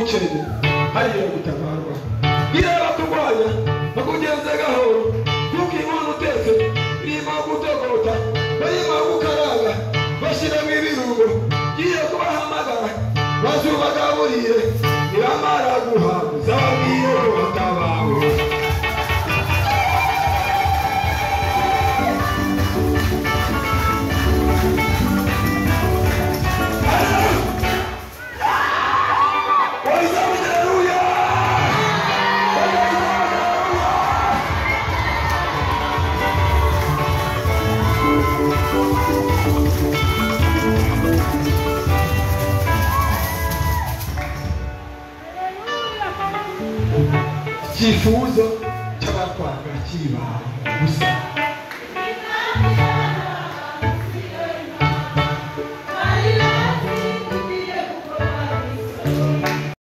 ubukene hariya gutabarwa bireba kurwanya bakugenze gahoro kuko inkono utetse irimo gutogota barimo gukaranga bashyiramo ibirungo giye kubahamagara bazubagaburire iramara guhabwa uzababwire ko batabawe Chifuzo cy'abakwanga kibaye